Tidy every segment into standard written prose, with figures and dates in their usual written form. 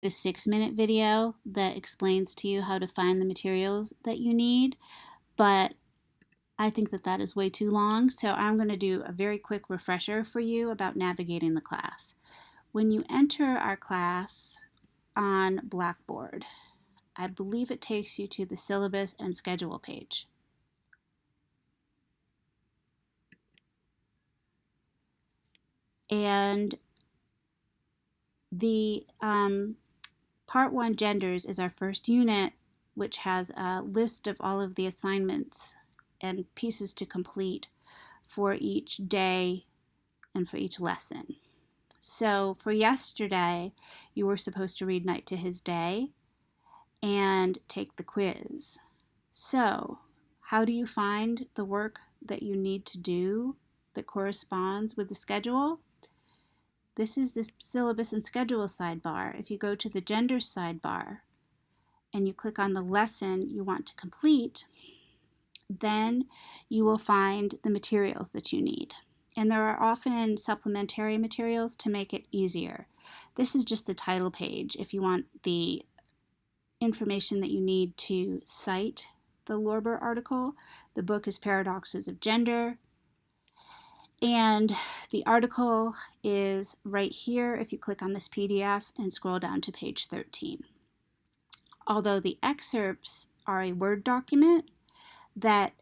the 6-minute video that explains to you how to find the materials that you need, but I think that that is way too long, so I'm going to do a very quick refresher for you about navigating the class. When you enter our class on Blackboard, I believe it takes you to the syllabus and schedule page. And the Part 1 Genders is our first unit, which has a list of all of the assignments and pieces to complete for each day and for each lesson. So for yesterday, you were supposed to read Night to His Day and take the quiz. So how do you find the work that you need to do that corresponds with the schedule? This is the syllabus and schedule sidebar. If you go to the gender sidebar and you click on the lesson you want to complete, then you will find the materials that you need. And there are often supplementary materials to make it easier. This is just the title page if you want the information that you need to cite the Lorber article. The book is Paradoxes of Gender. And the article is right here if you click on this PDF and scroll down to page 13. Although the excerpts are a Word document, that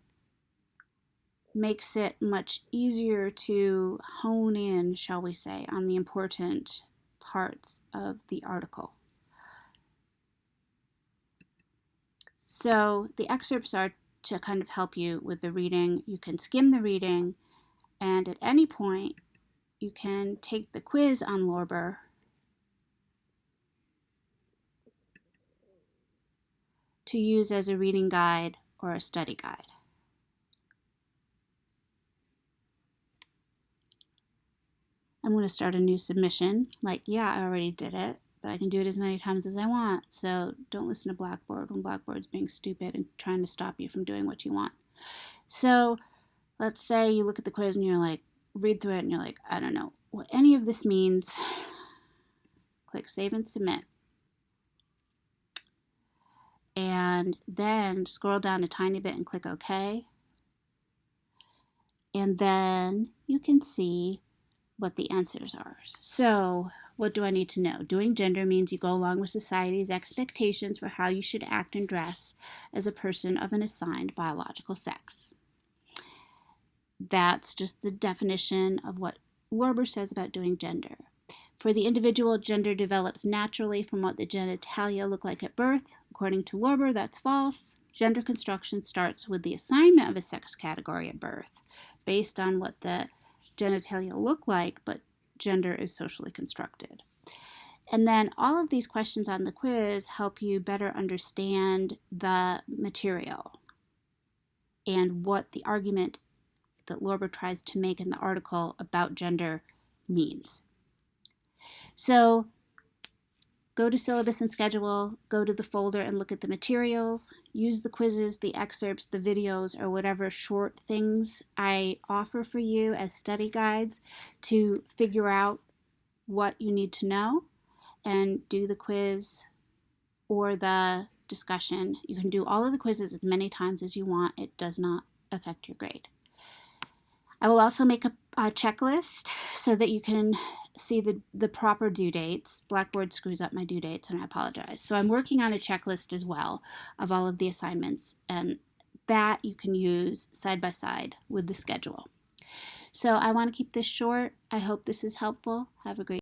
makes it much easier to hone in, shall we say, on the important parts of the article. So the excerpts are to kind of help you with the reading. You can skim the reading, and at any point, you can take the quiz on Lorber to use as a reading guide or a study guide. I'm going to start a new submission. Like, yeah, I already did it, but I can do it as many times as I want. So don't listen to Blackboard when Blackboard's being stupid and trying to stop you from doing what you want. So let's say you look at the quiz and you're like, read through it and you're like, I don't know what any of this means. Click Save and Submit. And then scroll down a tiny bit and click OK. And then you can see what the answers are. So what do I need to know? Doing gender means you go along with society's expectations for how you should act and dress as a person of an assigned biological sex. That's just the definition of what Lorber says about doing gender. For the individual, gender develops naturally from what the genitalia look like at birth. According to Lorber, that's false. Gender construction starts with the assignment of a sex category at birth, based on what the genitalia look like, but gender is socially constructed. And then all of these questions on the quiz help you better understand the material and what the argument that Lorber tries to make in the article about gender means. So go to syllabus and schedule, go to the folder and look at the materials, use the quizzes, the excerpts, the videos, or whatever short things I offer for you as study guides to figure out what you need to know and do the quiz or the discussion. You can do all of the quizzes as many times as you want. It does not affect your grade. I will also make a checklist so that you can see the proper due dates. Blackboard screws up my due dates, and I apologize. So I'm working on a checklist as well of all of the assignments, and that you can use side by side with the schedule. So I want to keep this short. I hope this is helpful. Have a great